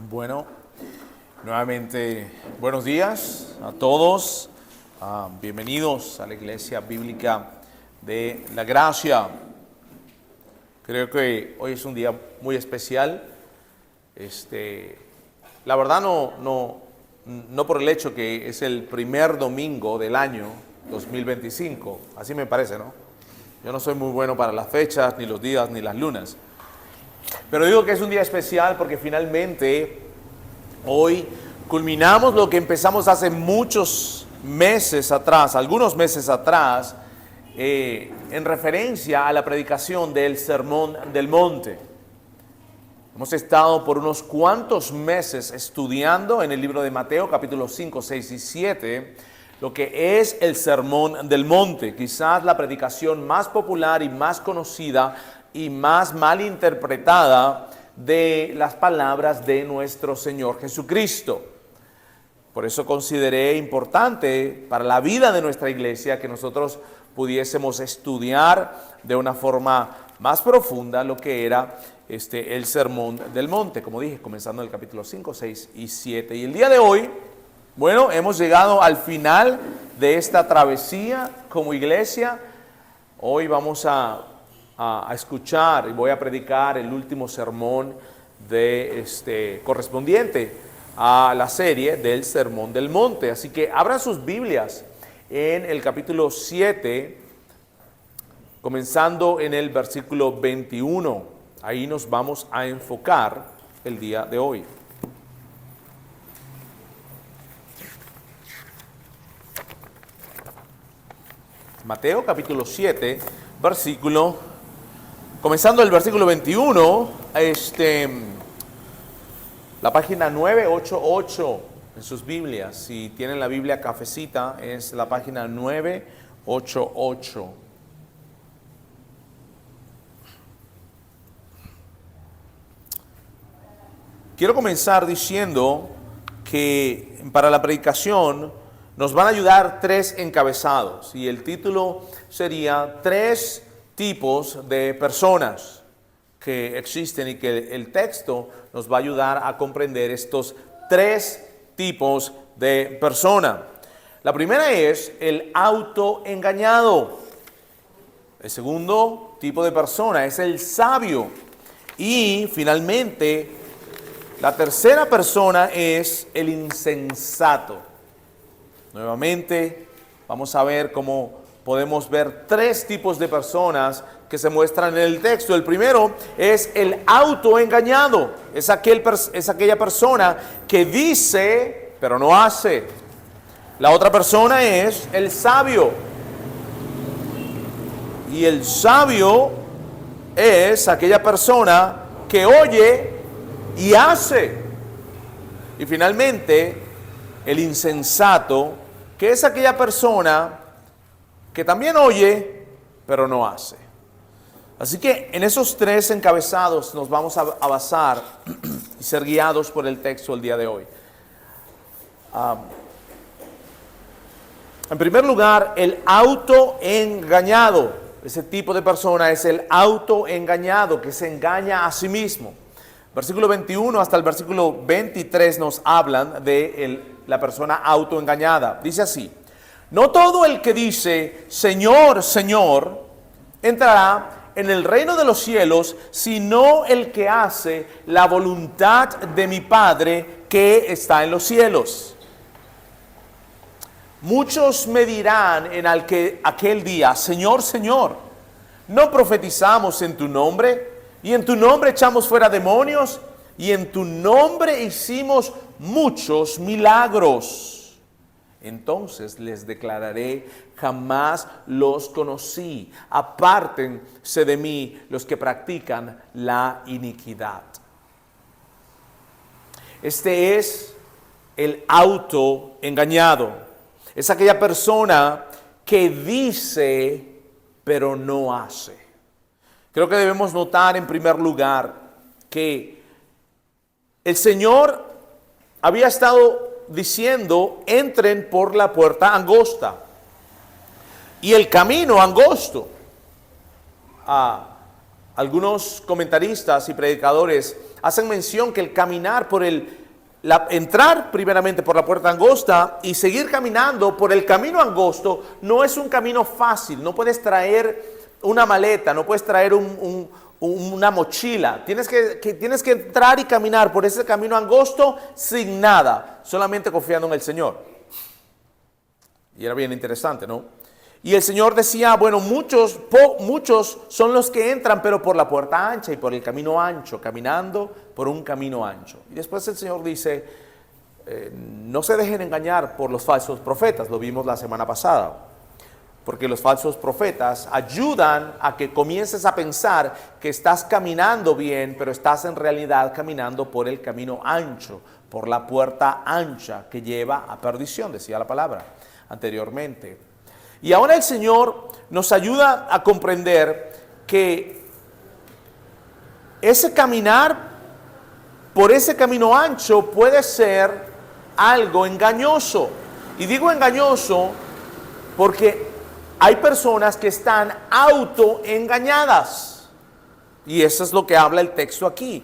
Bueno, nuevamente buenos días a todos. Bienvenidos a la Iglesia Bíblica de la Gracia. Creo que hoy es un día muy especial. La verdad no por el hecho que es el primer domingo del año 2025, así me parece, ¿no? Yo no soy muy bueno para las fechas, ni los días, ni las lunas. Pero digo que es un día especial porque finalmente hoy culminamos lo que empezamos hace muchos meses atrás, algunos meses atrás, en referencia a la predicación del Sermón del Monte. Hemos estado por unos cuantos meses estudiando en el libro de Mateo, capítulos 5, 6 y 7, lo que es el Sermón del Monte, quizás la predicación más popular y más conocida y más mal interpretada de las palabras de nuestro Señor Jesucristo. Por eso consideré importante para la vida de nuestra iglesia que nosotros pudiésemos estudiar de una forma más profunda lo que era el Sermón del Monte, como dije, comenzando en el capítulo 5, 6 y 7. Y el día de hoy, bueno, hemos llegado al final de esta travesía como iglesia. Hoy vamos a escuchar y voy a predicar el último sermón correspondiente a la serie del Sermón del Monte. Así que abran sus Biblias en el capítulo 7, comenzando en el versículo 21. Ahí nos vamos a enfocar el día de hoy. Mateo capítulo 7, comenzando el versículo 21, la página 988 en sus Biblias. Si tienen la Biblia cafecita, es la página 988. Quiero comenzar diciendo que para la predicación nos van a ayudar tres encabezados y el título sería tres tipos de personas que existen y que el texto nos va a ayudar a comprender estos tres tipos de persona. La primera es el autoengañado. El segundo tipo de persona es el sabio. Y finalmente, la tercera persona es el insensato. Nuevamente, vamos a ver cómo podemos ver tres tipos de personas que se muestran en el texto. El primero es el autoengañado. Es aquella persona que dice, pero no hace. La otra persona es el sabio. Y el sabio es aquella persona que oye y hace. Y finalmente, el insensato, que es aquella persona que también oye, pero no hace. Así que en esos tres encabezados nos vamos a basar y ser guiados por el texto el día de hoy. En primer lugar, el autoengañado. Ese tipo de persona es el autoengañado, que se engaña a sí mismo. Versículo 21 hasta el versículo 23 nos hablan de la persona autoengañada. Dice así: no todo el que dice Señor, Señor, entrará en el reino de los cielos, sino el que hace la voluntad de mi Padre que está en los cielos. Muchos me dirán en aquel día, Señor, Señor, ¿no profetizamos en tu nombre? Y en tu nombre echamos fuera demonios, y en tu nombre hicimos muchos milagros. Entonces les declararé, jamás los conocí. Apártense de mí los que practican la iniquidad. Este es el autoengañado. Es aquella persona que dice, pero no hace. Creo que debemos notar en primer lugar que el Señor había estado diciendo, entren por la puerta angosta. Y el camino angosto algunos comentaristas y predicadores hacen mención que el caminar por entrar primeramente por la puerta angosta y seguir caminando por el camino angosto no es un camino fácil. No puedes traer una maleta, no puedes traer una mochila. Tienes que entrar y caminar por ese camino angosto sin nada, solamente confiando en el Señor. Y era bien interesante, ¿no? Y el Señor decía, bueno, muchos son los que entran, pero por la puerta ancha y por el camino ancho, caminando por un camino ancho. Y después el Señor dice, no se dejen engañar por los falsos profetas, lo vimos la semana pasada, porque los falsos profetas ayudan a que comiences a pensar que estás caminando bien, pero estás en realidad caminando por el camino ancho, por la puerta ancha que lleva a perdición, decía la palabra anteriormente. Y ahora el Señor nos ayuda a comprender que ese caminar por ese camino ancho puede ser algo engañoso. Y digo engañoso porque hay personas que están autoengañadas. Y eso es lo que habla el texto aquí.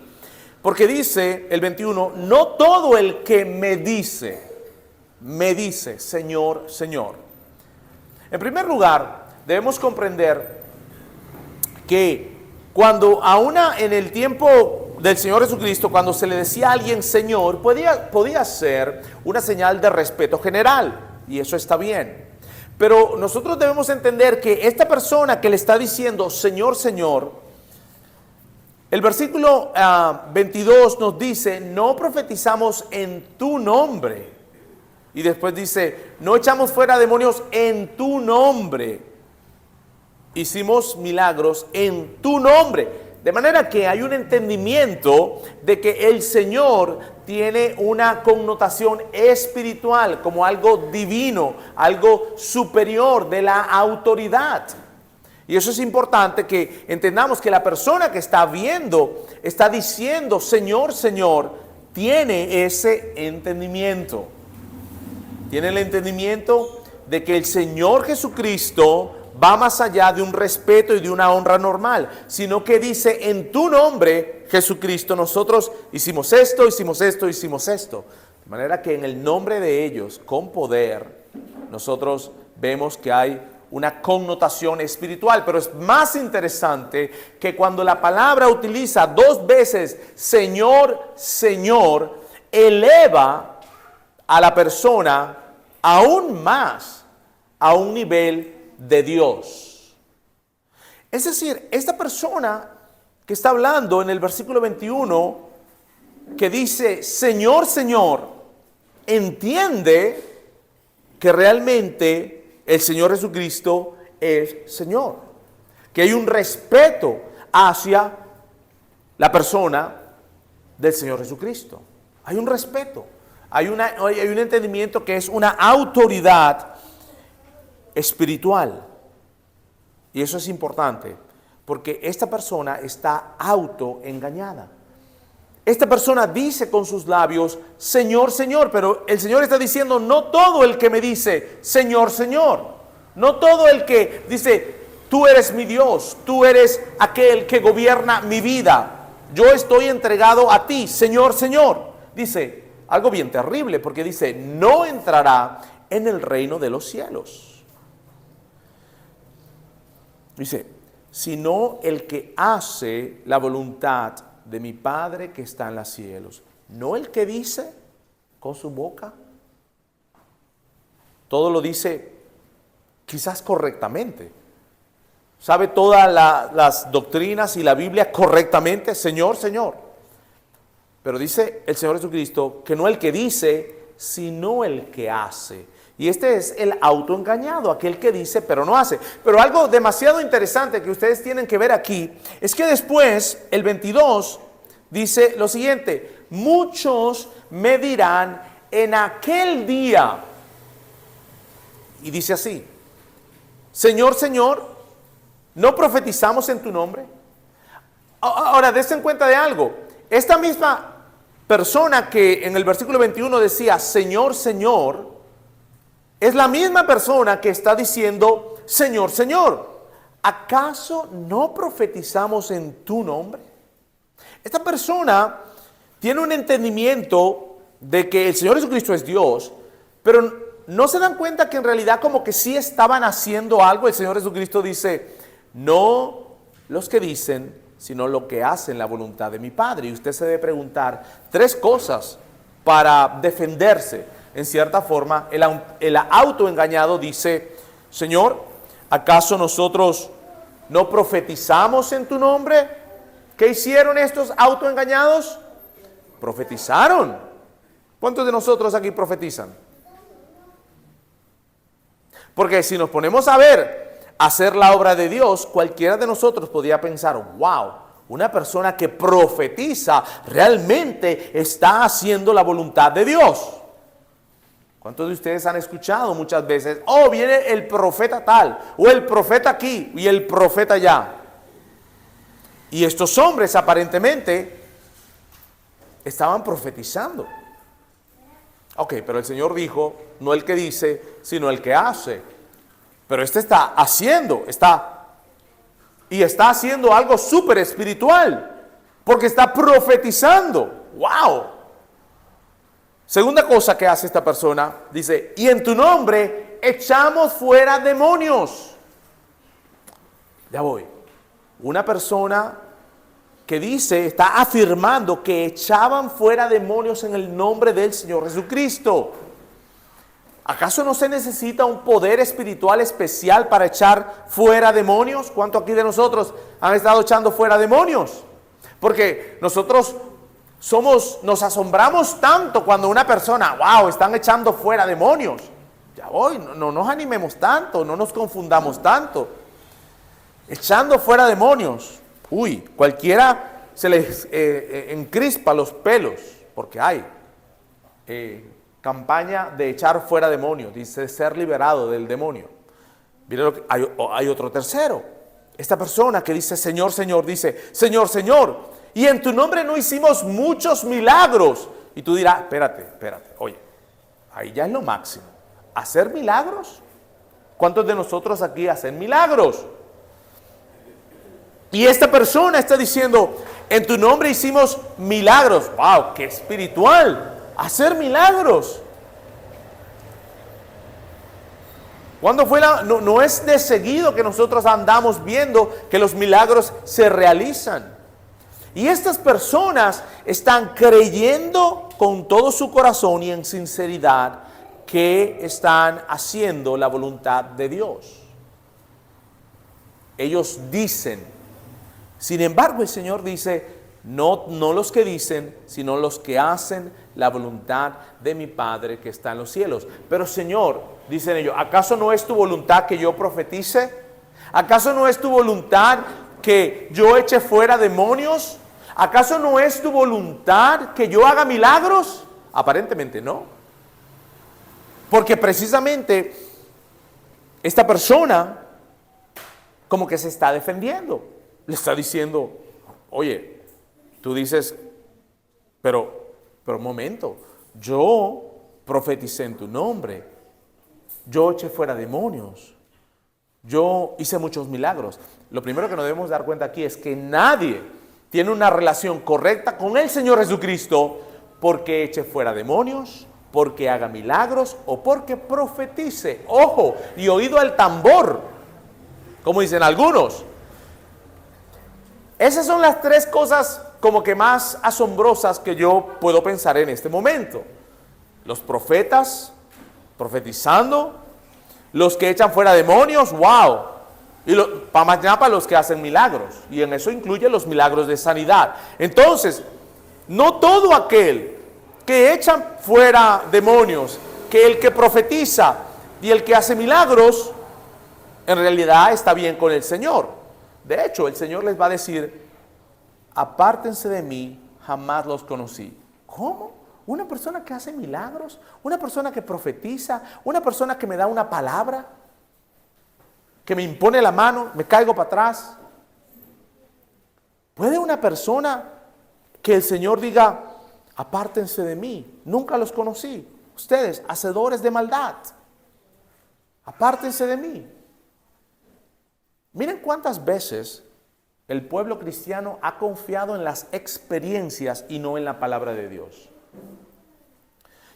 Porque dice el 21, no todo el que me dice, Señor, Señor. En primer lugar, debemos comprender que cuando aún en el tiempo del Señor Jesucristo, cuando se le decía a alguien Señor, podía ser una señal de respeto general, y eso está bien. Pero nosotros debemos entender que esta persona que le está diciendo Señor, Señor, el versículo 22 nos dice, no profetizamos en tu nombre. Y después dice, no echamos fuera demonios en tu nombre. Hicimos milagros en tu nombre. De manera que hay un entendimiento de que el Señor tiene una connotación espiritual, como algo divino, algo superior de la autoridad. Y eso es importante que entendamos que la persona que está viendo, está diciendo Señor, Señor, tiene ese entendimiento. Tiene el entendimiento de que el Señor Jesucristo va más allá de un respeto y de una honra normal, sino que dice, en tu nombre, Jesucristo, nosotros hicimos esto, hicimos esto, hicimos esto. De manera que en el nombre de ellos, con poder, nosotros vemos que hay una connotación espiritual. Pero es más interesante que cuando la palabra utiliza 2 veces Señor, Señor, eleva a la persona aún más a un nivel de Dios. Es decir, esta persona que está hablando en el versículo 21, que dice Señor, Señor, entiende que realmente el Señor Jesucristo es Señor, que hay un respeto hacia la persona del Señor Jesucristo. Hay un respeto. Hay un entendimiento que es una autoridad espiritual. Y eso es importante, porque esta persona está autoengañada. Esta persona dice con sus labios, Señor, Señor, pero el Señor está diciendo, no todo el que me dice, Señor, Señor. No todo el que dice, tú eres mi Dios, tú eres aquel que gobierna mi vida. Yo estoy entregado a ti, Señor, Señor. Dice, algo bien terrible, porque dice, no entrará en el reino de los cielos. Dice, sino el que hace la voluntad de mi Padre que está en los cielos. No el que dice con su boca. Todo lo dice quizás correctamente. Sabe todas las doctrinas y la Biblia correctamente, Señor, Señor. Pero dice el Señor Jesucristo que no el que dice, sino el que hace. Y este es el autoengañado, aquel que dice pero no hace. Pero algo demasiado interesante que ustedes tienen que ver aquí es que después, el 22, dice lo siguiente: muchos me dirán en aquel día. Y dice así: Señor, Señor, ¿no profetizamos en tu nombre? Ahora, dense cuenta de algo. Esta misma persona que en el versículo 21 decía, Señor, Señor, es la misma persona que está diciendo, Señor, Señor. ¿acaso no profetizamos en tu nombre? Esta persona tiene un entendimiento de que el Señor Jesucristo es Dios, pero no se dan cuenta que en realidad como que sí estaban haciendo algo. El Señor Jesucristo dice, no los que dicen, sino lo que hacen la voluntad de mi Padre. Y usted se debe preguntar 3 cosas para defenderse. En cierta forma, el autoengañado dice, Señor, ¿acaso nosotros no profetizamos en tu nombre? ¿Qué hicieron estos autoengañados? Profetizaron. ¿Cuántos de nosotros aquí profetizan? Porque si nos ponemos a ver, hacer la obra de Dios, cualquiera de nosotros podría pensar, wow, una persona que profetiza realmente está haciendo la voluntad de Dios. ¿Cuántos de ustedes han escuchado muchas veces, oh, viene el profeta tal, o el profeta aquí, y el profeta allá? Y estos hombres aparentemente estaban profetizando. Ok, pero el Señor dijo, no el que dice, sino el que hace. Pero este está haciendo, está haciendo algo súper espiritual, porque está profetizando. ¡Wow! Segunda cosa que hace esta persona, dice, y en tu nombre echamos fuera demonios. Ya voy. Una persona que dice, está afirmando que echaban fuera demonios en el nombre del Señor Jesucristo. ¿Acaso no se necesita un poder espiritual especial para echar fuera demonios? ¿Cuántos aquí de nosotros han estado echando fuera demonios? Porque nosotros nos asombramos tanto cuando una persona, wow, están echando fuera demonios. Ya voy, no nos animemos tanto, no nos confundamos tanto. Echando fuera demonios. Uy, cualquiera se les encrispa los pelos, porque hay campaña de echar fuera demonios, dice ser liberado del demonio. Miren, hay otro tercero. Esta persona que dice Señor, Señor, dice Señor, Señor, y en tu nombre no hicimos muchos milagros. Y tú dirás, espérate, oye, ahí ya es lo máximo. ¿Hacer milagros? ¿Cuántos de nosotros aquí hacen milagros? Y esta persona está diciendo, en tu nombre hicimos milagros. ¡Wow! ¡Qué espiritual! Hacer milagros. ¿Cuándo fue no es de seguido que nosotros andamos viendo que los milagros se realizan. Y estas personas están creyendo con todo su corazón y en sinceridad que están haciendo la voluntad de Dios. Ellos dicen. Sin embargo, el Señor dice, no los que dicen, sino los que hacen la voluntad de mi Padre que está en los cielos. Pero Señor, dicen ellos, ¿acaso no es tu voluntad que yo profetice? ¿Acaso no es tu voluntad que yo eche fuera demonios? ¿Acaso no es tu voluntad que yo haga milagros? Aparentemente no. Porque precisamente esta persona como que se está defendiendo. Le está diciendo, oye, tú dices, pero un momento, yo profeticé en tu nombre, yo eché fuera demonios, yo hice muchos milagros. Lo primero que nos debemos dar cuenta aquí es que nadie tiene una relación correcta con el Señor Jesucristo porque eche fuera demonios, porque haga milagros o porque profetice. Ojo, y oído al tambor, como dicen algunos. Esas son las 3 cosas como que más asombrosas que yo puedo pensar en este momento. Los profetas profetizando, los que echan fuera demonios, wow. Y para mañana para los que hacen milagros. Y en eso incluye los milagros de sanidad. Entonces, no todo aquel que echa fuera demonios, que el que profetiza y el que hace milagros, en realidad está bien con el Señor. De hecho, el Señor les va a decir, apártense de mí, jamás los conocí. ¿Cómo? Una persona que hace milagros, una persona que profetiza, una persona que me da una palabra, que me impone la mano, me caigo para atrás. ¿Puede una persona que el Señor diga, apártense de mí, nunca los conocí? Ustedes, hacedores de maldad, apártense de mí. Miren cuántas veces el pueblo cristiano ha confiado en las experiencias y no en la palabra de Dios.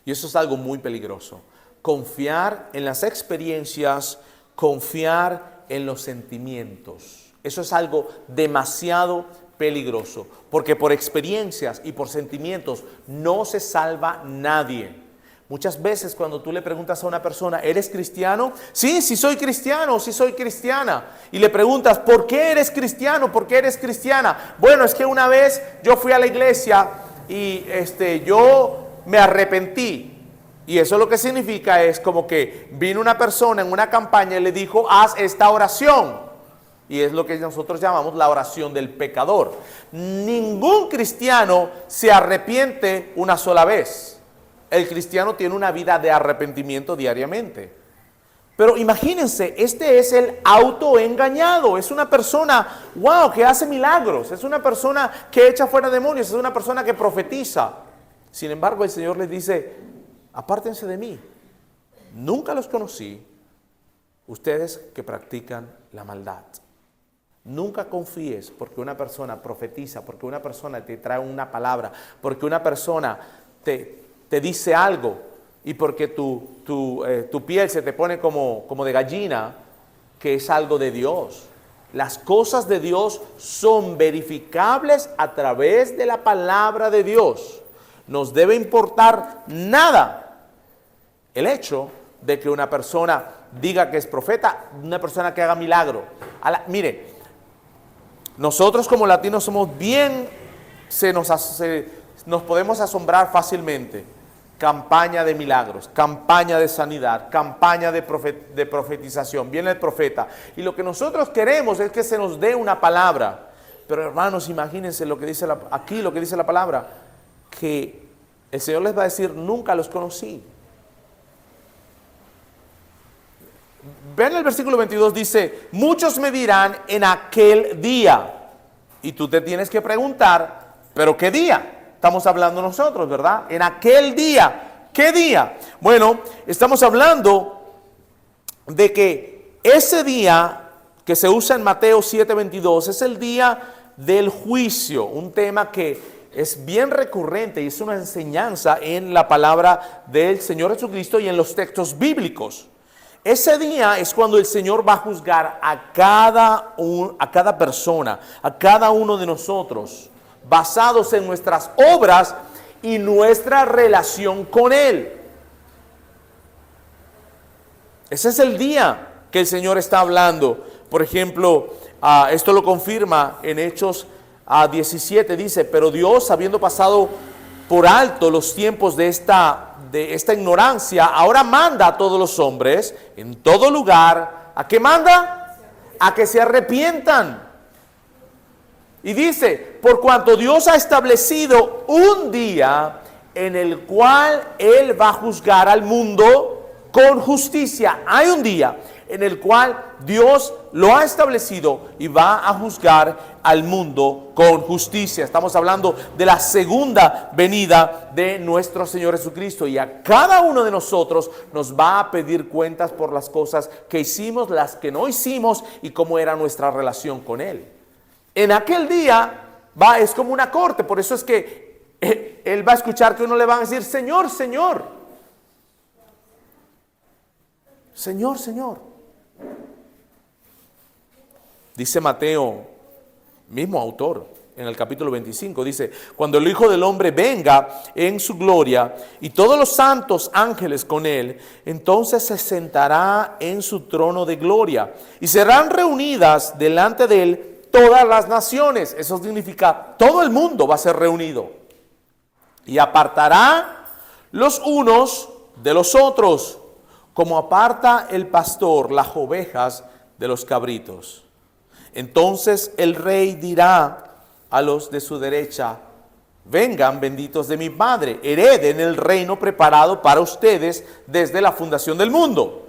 Y eso es algo muy peligroso. Confiar en las experiencias, confiar en los sentimientos. Eso es algo demasiado peligroso, porque por experiencias y por sentimientos no se salva nadie. Muchas veces cuando tú le preguntas a una persona, ¿eres cristiano? Sí, sí soy cristiano, sí soy cristiana. Y le preguntas, ¿por qué eres cristiano? ¿Por qué eres cristiana? Bueno, es que una vez yo fui a la iglesia y yo me arrepentí. Y eso lo que significa es como que vino una persona en una campaña y le dijo, haz esta oración. Y es lo que nosotros llamamos la oración del pecador. Ningún cristiano se arrepiente una sola vez. El cristiano tiene una vida de arrepentimiento diariamente. Pero imagínense, este es el autoengañado. Es una persona, wow, que hace milagros. Es una persona que echa fuera demonios. Es una persona que profetiza. Sin embargo, el Señor les dice, apártense de mí. Nunca los conocí. Ustedes que practican la maldad. Nunca confíes porque una persona profetiza, porque una persona te trae una palabra, porque una persona te dice algo y porque tu piel se te pone como de gallina, que es algo de Dios. Las cosas de Dios son verificables a través de la palabra de Dios. Nos debe importar nada el hecho de que una persona diga que es profeta, una persona que haga milagro. Mire, nosotros como latinos somos bien, nos podemos asombrar fácilmente. Campaña de milagros, campaña de sanidad, campaña de profetización. Viene el profeta. Y lo que nosotros queremos es que se nos dé una palabra. Pero hermanos, imagínense lo que dice aquí, lo que dice la palabra. Que el Señor les va a decir, nunca los conocí. Ven el versículo 22, dice, muchos me dirán en aquel día. Y tú te tienes que preguntar, ¿pero qué día? Estamos hablando nosotros, ¿verdad? En aquel día. ¿Qué día? Bueno, estamos hablando de que ese día que se usa en Mateo 7:22 es el día del juicio, un tema que es bien recurrente y es una enseñanza en la palabra del Señor Jesucristo y en los textos bíblicos. Ese día es cuando el Señor va a juzgar a cada persona, a cada uno de nosotros, basados en nuestras obras y nuestra relación con Él. Ese es el día que el Señor está hablando. Por ejemplo, esto lo confirma en Hechos 17, dice, pero Dios, habiendo pasado por alto los tiempos de esta ignorancia, ahora manda a todos los hombres, en todo lugar, ¿a qué manda? A que se arrepientan. Y dice, por cuanto Dios ha establecido un día en el cual Él va a juzgar al mundo con justicia. Hay un día en el cual Dios lo ha establecido y va a juzgar al mundo con justicia. Estamos hablando de la segunda venida de nuestro Señor Jesucristo. Y a cada uno de nosotros nos va a pedir cuentas por las cosas que hicimos, las que no hicimos y cómo era nuestra relación con Él. En aquel día es como una corte, por eso es que Él va a escuchar que uno le va a decir, Señor, Señor. Señor, Señor. Dice Mateo, mismo autor, en el capítulo 25, dice, cuando el Hijo del Hombre venga en su gloria y todos los santos ángeles con Él, entonces se sentará en su trono de gloria y serán reunidas delante de Él todas las naciones. Eso significa todo el mundo va a ser reunido. Y apartará los unos de los otros, como aparta el pastor las ovejas de los cabritos. Entonces el rey dirá a los de su derecha, vengan benditos de mi Padre, hereden el reino preparado para ustedes desde la fundación del mundo.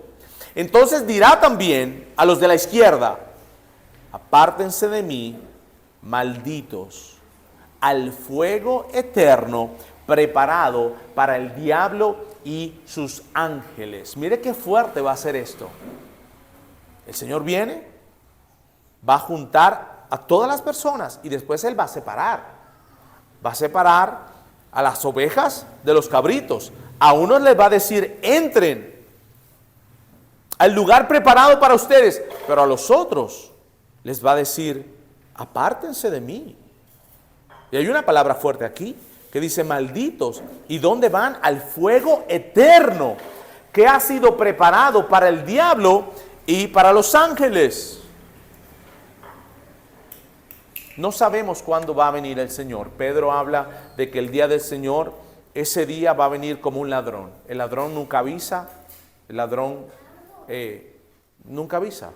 Entonces dirá también a los de la izquierda, apártense de mí, malditos, al fuego eterno preparado para el diablo y sus ángeles. Mire qué fuerte va a ser esto. El Señor viene va a juntar a todas las personas y después Él va a separar. Va a separar a las ovejas de los cabritos. A unos les va a decir, entren al lugar preparado para ustedes, pero a los otros les va a decir, apártense de mí. Y hay una palabra fuerte aquí que dice malditos. ¿Y dónde van? Al fuego eterno que ha sido preparado para el diablo y para los ángeles. No sabemos cuándo va a venir el Señor. Pedro habla de que el día del Señor, ese día va a venir como un ladrón. El ladrón nunca avisa, el ladrón nunca avisa.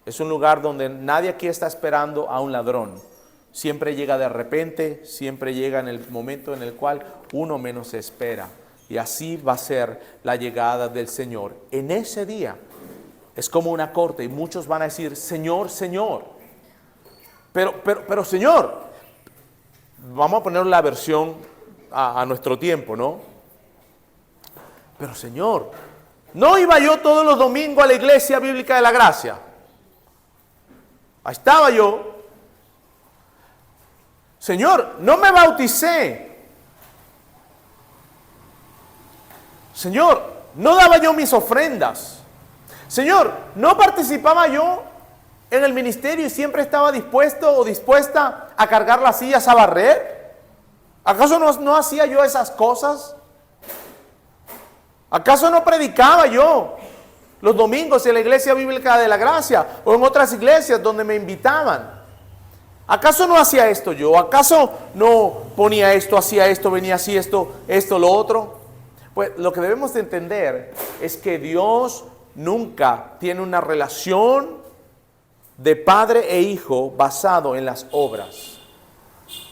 Es un lugar donde nadie aquí está esperando a un ladrón. Siempre llega de repente, siempre llega en el momento en el cual uno menos se espera. Y así va a ser la llegada del Señor. En ese día es como una corte y muchos van a decir, Señor, Señor. Pero Señor, vamos a poner la versión a nuestro tiempo, ¿no? Pero Señor, ¿no iba yo todos los domingos a la Iglesia Bíblica de la Gracia? Ahí estaba yo. Señor, no me bauticé. Señor, no daba yo mis ofrendas. Señor, no participaba yo en el ministerio y siempre estaba dispuesto o dispuesta a cargar las sillas a barrer. ¿Acaso no hacía yo esas cosas? ¿Acaso no predicaba yo los domingos en la Iglesia Bíblica de la Gracia o en otras iglesias donde me invitaban? ¿Acaso no hacía esto yo? ¿Acaso no ponía esto, hacía esto, venía así, esto, lo otro? Pues lo que debemos de entender es que Dios nunca tiene una relación de padre e hijo basado en las obras.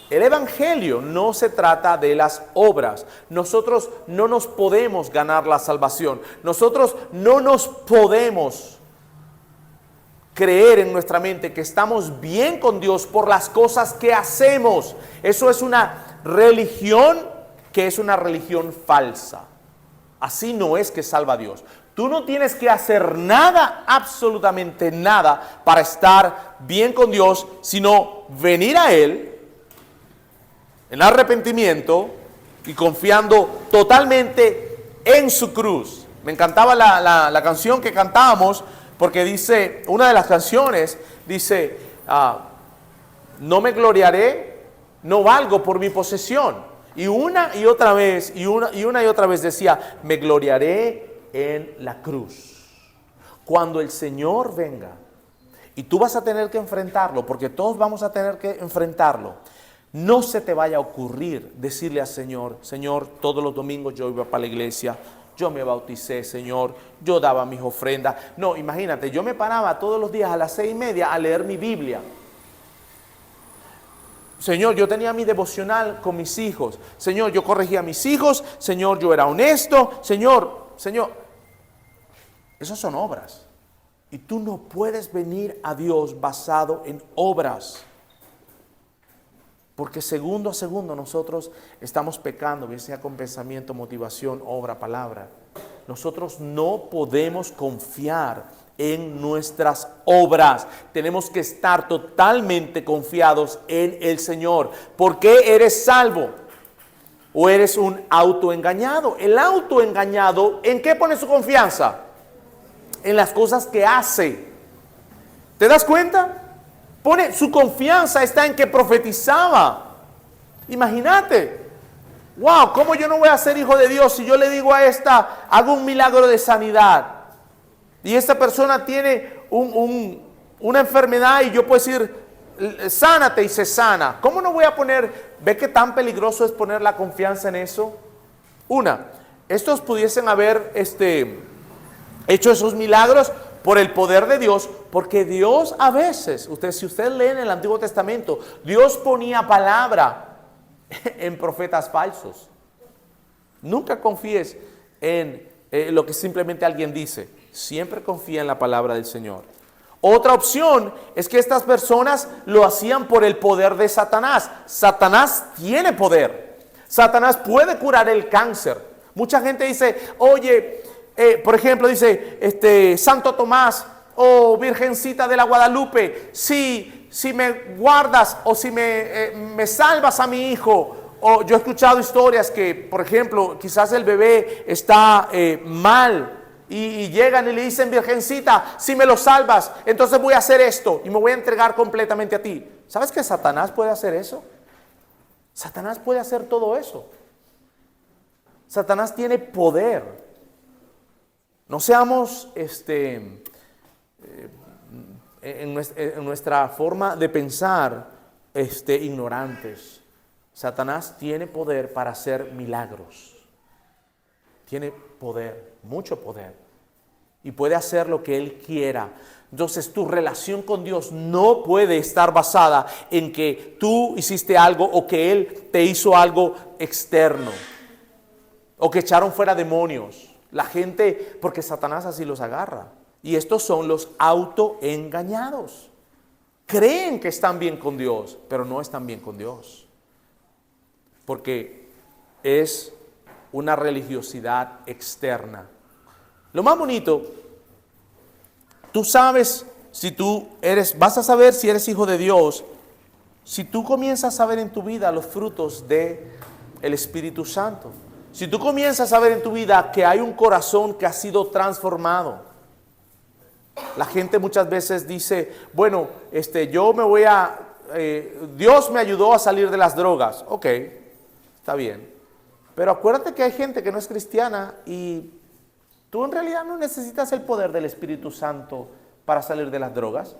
El evangelio no se trata de las obras. Nosotros no nos podemos ganar la salvación. Nosotros no nos podemos creer en nuestra mente que estamos bien con Dios por las cosas que hacemos. Eso es una religión que es una religión falsa. Así no es que salva a Dios. Tú no tienes que hacer nada, absolutamente nada, para estar bien con Dios, sino venir a Él en arrepentimiento y confiando totalmente en su cruz. Me encantaba la canción que cantábamos, porque dice, una de las canciones dice, no me gloriaré, no valgo por mi posesión. Y una y otra vez, y una y otra vez decía, me gloriaré en la cruz. Cuando el Señor venga, y tú vas a tener que enfrentarlo, porque todos vamos a tener que enfrentarlo, no se te vaya a ocurrir decirle al Señor, Señor, todos los domingos yo iba para la iglesia, yo me bauticé, Señor, yo daba mis ofrendas. No, imagínate, yo me paraba todos los días a las 6:30 a leer mi Biblia. Señor, yo tenía mi devocional con mis hijos. Señor, yo corregía a mis hijos. Señor, yo era honesto. Señor. Esas son obras. Y tú no puedes venir a Dios basado en obras. Porque segundo a segundo nosotros estamos pecando, bien sea con pensamiento, motivación, obra, palabra. Nosotros no podemos confiar en nuestras obras. Tenemos que estar totalmente confiados en el Señor. ¿Por qué eres salvo? ¿O eres un autoengañado? El autoengañado, ¿en qué pone su confianza? En las cosas que hace. ¿Te das cuenta? Su confianza está en que profetizaba. Imagínate. Wow, ¿cómo yo no voy a ser hijo de Dios si yo le digo a esta, hago un milagro de sanidad? Y esta persona tiene una enfermedad y yo puedo decir, sánate, y se sana. ¿Cómo no voy a poner, ve qué tan peligroso es poner la confianza en eso? Estos pudiesen haber hecho esos milagros por el poder de Dios, porque Dios a veces, si usted lee en el Antiguo Testamento, Dios ponía palabra en profetas falsos. Nunca confíes en lo que simplemente alguien dice. Siempre confía en la palabra del Señor. Otra opción es que estas personas lo hacían por el poder de Satanás. Satanás tiene poder. Satanás puede curar el cáncer. Mucha gente dice, oye, por ejemplo, dice Santo Tomás, oh Virgencita de la Guadalupe, si me guardas o si me salvas a mi hijo. O yo he escuchado historias que, por ejemplo, quizás el bebé está mal y llegan y le dicen, Virgencita, si me lo salvas, entonces voy a hacer esto y me voy a entregar completamente a ti. ¿Sabes que Satanás puede hacer eso? Satanás puede hacer todo eso. Satanás tiene poder. No seamos en nuestra forma de pensar ignorantes. Satanás tiene poder para hacer milagros. Tiene poder, mucho poder. Y puede hacer lo que Él quiera. Entonces tu relación con Dios no puede estar basada en que tú hiciste algo o que Él te hizo algo externo. O que echaron fuera demonios. La gente, porque Satanás así los agarra. Y estos son los autoengañados. Creen que están bien con Dios, pero no están bien con Dios. Porque es una religiosidad externa. Lo más bonito, tú sabes vas a saber si eres hijo de Dios, si tú comienzas a ver en tu vida los frutos del Espíritu Santo. Si tú comienzas a ver en tu vida que hay un corazón que ha sido transformado. La gente muchas veces dice, bueno, Dios me ayudó a salir de las drogas. Ok, está bien. Pero acuérdate que hay gente que no es cristiana y tú en realidad no necesitas el poder del Espíritu Santo para salir de las drogas.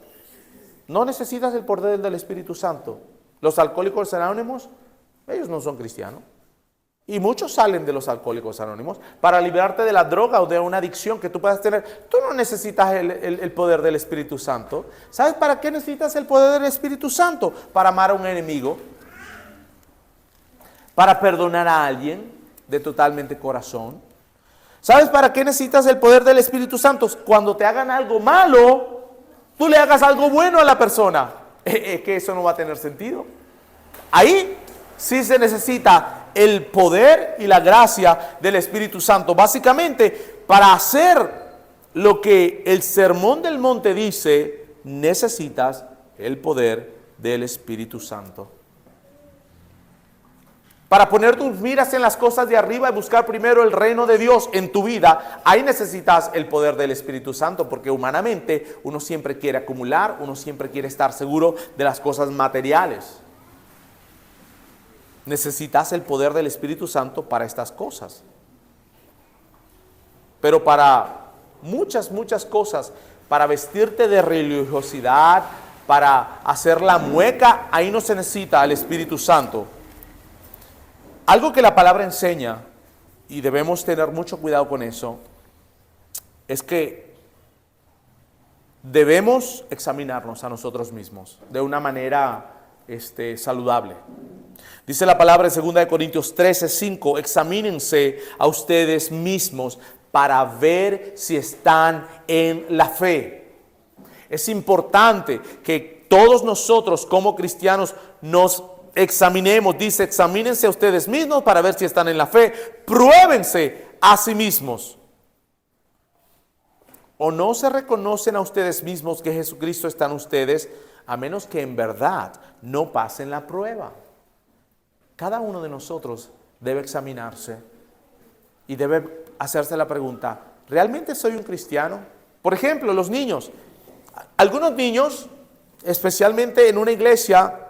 No necesitas el poder del Espíritu Santo. Los alcohólicos anónimos, ellos no son cristianos. Y muchos salen de los alcohólicos anónimos para liberarte de la droga o de una adicción que tú puedas tener. Tú no necesitas el poder del Espíritu Santo. ¿Sabes para qué necesitas el poder del Espíritu Santo? Para amar a un enemigo. Para perdonar a alguien de totalmente corazón. ¿Sabes para qué necesitas el poder del Espíritu Santo? Cuando te hagan algo malo, tú le hagas algo bueno a la persona. Es que eso no va a tener sentido. Ahí sí se necesita el poder y la gracia del Espíritu Santo. Básicamente, para hacer lo que el Sermón del Monte dice, necesitas el poder del Espíritu Santo. Para poner tus miras en las cosas de arriba y buscar primero el reino de Dios en tu vida, ahí necesitas el poder del Espíritu Santo, porque humanamente uno siempre quiere acumular, uno siempre quiere estar seguro de las cosas materiales. Necesitas el poder del Espíritu Santo para estas cosas. Pero para muchas cosas, para vestirte de religiosidad, para hacer la mueca, ahí no se necesita el Espíritu Santo. Algo que la palabra enseña, y debemos tener mucho cuidado con eso, es que debemos examinarnos a nosotros mismos de una manera saludable. Dice la palabra en 2 Corintios 13:5, examínense a ustedes mismos para ver si están en la fe. Es importante que todos nosotros como cristianos nos examinemos. Dice, examínense a ustedes mismos para ver si están en la fe. Pruébense a sí mismos. ¿O no se reconocen a ustedes mismos que Jesucristo está en ustedes, a menos que en verdad no pasen la prueba? Cada uno de nosotros debe examinarse y debe hacerse la pregunta, ¿realmente soy un cristiano? Por ejemplo, los niños. Algunos niños, especialmente en una iglesia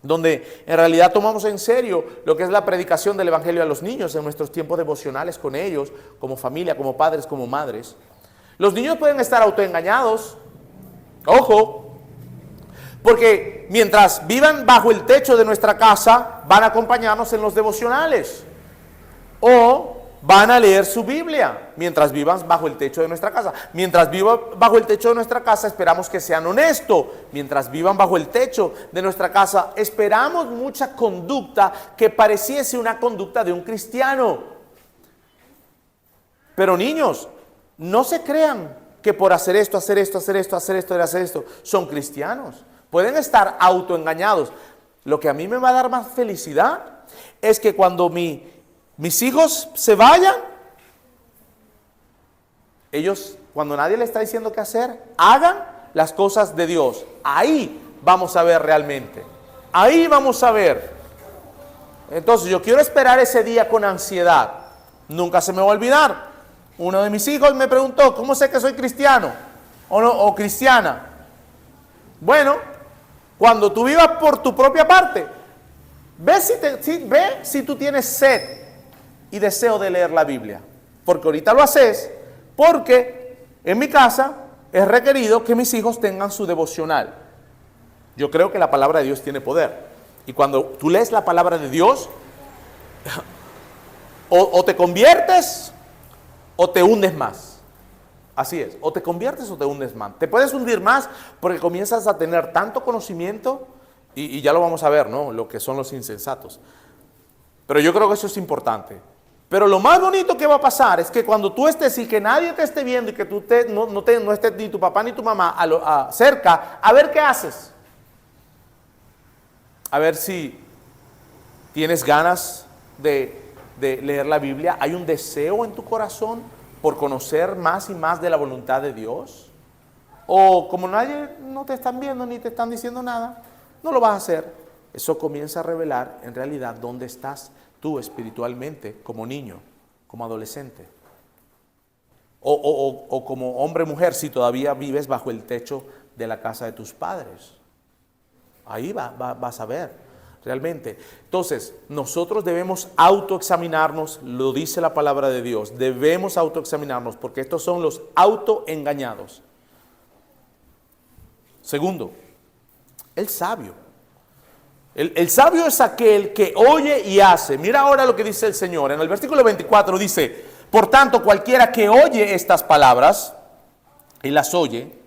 donde en realidad tomamos en serio lo que es la predicación del evangelio a los niños en nuestros tiempos devocionales con ellos, como familia, como padres, como madres. Los niños pueden estar autoengañados, ojo, porque mientras vivan bajo el techo de nuestra casa, van a acompañarnos en los devocionales o van a leer su Biblia mientras vivan bajo el techo de nuestra casa. Mientras vivan bajo el techo de nuestra casa, esperamos que sean honestos. Mientras vivan bajo el techo de nuestra casa, esperamos mucha conducta que pareciese una conducta de un cristiano. Pero niños, no se crean que por hacer esto, son cristianos. Pueden estar autoengañados. Lo que a mí me va a dar más felicidad es que cuando mis hijos se vayan, ellos cuando nadie le está diciendo qué hacer, hagan las cosas de Dios. Ahí vamos a ver realmente. Ahí vamos a ver. Entonces yo quiero esperar ese día con ansiedad. Nunca se me va a olvidar. Uno de mis hijos me preguntó, ¿cómo sé que soy cristiano o cristiana? Bueno, cuando tú vivas por tu propia parte, ve si tú tienes sed y deseo de leer la Biblia. Porque ahorita lo haces, porque en mi casa es requerido que mis hijos tengan su devocional. Yo creo que la palabra de Dios tiene poder. Y cuando tú lees la palabra de Dios, o te conviertes o te hundes más. Así es, o te conviertes o te hundes más. Te puedes hundir más porque comienzas a tener tanto conocimiento, y ya lo vamos a ver, ¿no? Lo que son los insensatos. Pero yo creo que eso es importante. Pero lo más bonito que va a pasar es que cuando tú estés y que nadie te esté viendo y que tú no estés ni tu papá ni tu mamá cerca, a ver qué haces. A ver si tienes ganas de leer la Biblia. ¿Hay un deseo en tu corazón por conocer más y más de la voluntad de Dios? O como nadie no te están viendo ni te están diciendo nada, no lo vas a hacer. Eso comienza a revelar en realidad dónde estás tú espiritualmente como niño, como adolescente. O como hombre o mujer si todavía vives bajo el techo de la casa de tus padres. Ahí vas a ver realmente. Entonces, nosotros debemos autoexaminarnos, lo dice la palabra de Dios, debemos autoexaminarnos porque estos son los autoengañados. Segundo, el sabio. El sabio es aquel que oye y hace. Mira ahora lo que dice el Señor. En el versículo 24 dice, por tanto, cualquiera que oye estas palabras y las oye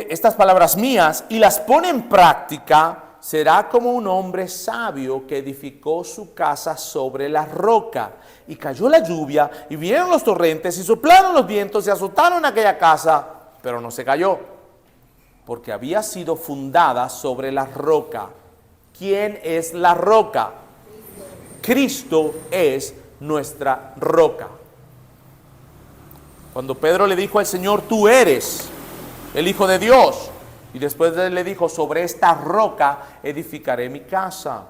estas palabras mías y las pone en práctica, será como un hombre sabio que edificó su casa sobre la roca. Y cayó la lluvia, y vinieron los torrentes, y soplaron los vientos, y azotaron aquella casa, pero no se cayó, porque había sido fundada sobre la roca. ¿Quién es la roca? Cristo es nuestra roca. Cuando Pedro le dijo al Señor, tú eres el Hijo de Dios, y después le dijo, sobre esta roca edificaré mi casa.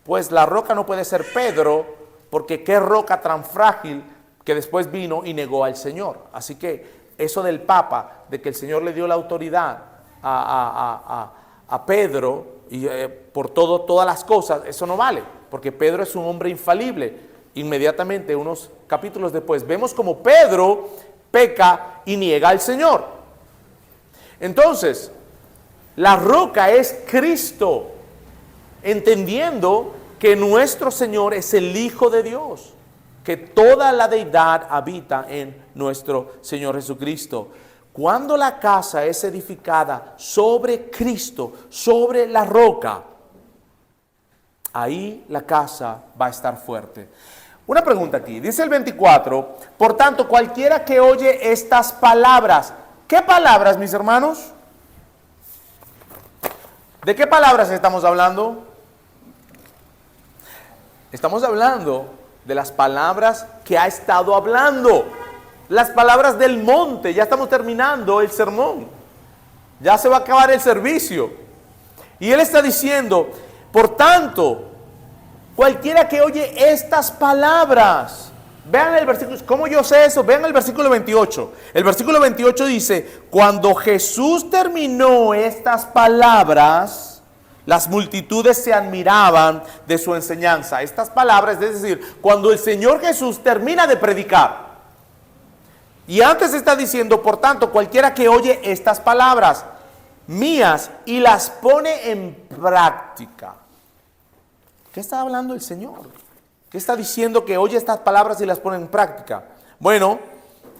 Pues la roca no puede ser Pedro, porque qué roca tan frágil que después vino y negó al Señor. Así que eso del Papa, de que el Señor le dio la autoridad a Pedro y por todas las cosas, eso no vale, porque Pedro es un hombre infalible. Inmediatamente, unos capítulos después, vemos como Pedro peca y niega al Señor. Entonces, la roca es Cristo, entendiendo que nuestro Señor es el Hijo de Dios, que toda la deidad habita en nuestro Señor Jesucristo. Cuando la casa es edificada sobre Cristo, sobre la roca, ahí la casa va a estar fuerte. Una pregunta aquí, dice el 24, por tanto, cualquiera que oye estas palabras. ¿Qué palabras, mis hermanos? ¿De qué palabras estamos hablando? Estamos hablando de las palabras que ha estado hablando. Las palabras del monte. Ya estamos terminando el sermón. Ya se va a acabar el servicio. Y él está diciendo, por tanto, cualquiera que oye estas palabras. Vean el versículo, ¿cómo yo sé eso? Vean el versículo 28. El versículo 28 dice, cuando Jesús terminó estas palabras, las multitudes se admiraban de su enseñanza. Estas palabras, es decir, cuando el Señor Jesús termina de predicar. Y antes está diciendo, por tanto, cualquiera que oye estas palabras mías y las pone en práctica. ¿Qué está hablando el Señor? ¿Qué está diciendo que oye estas palabras y las pone en práctica? Bueno,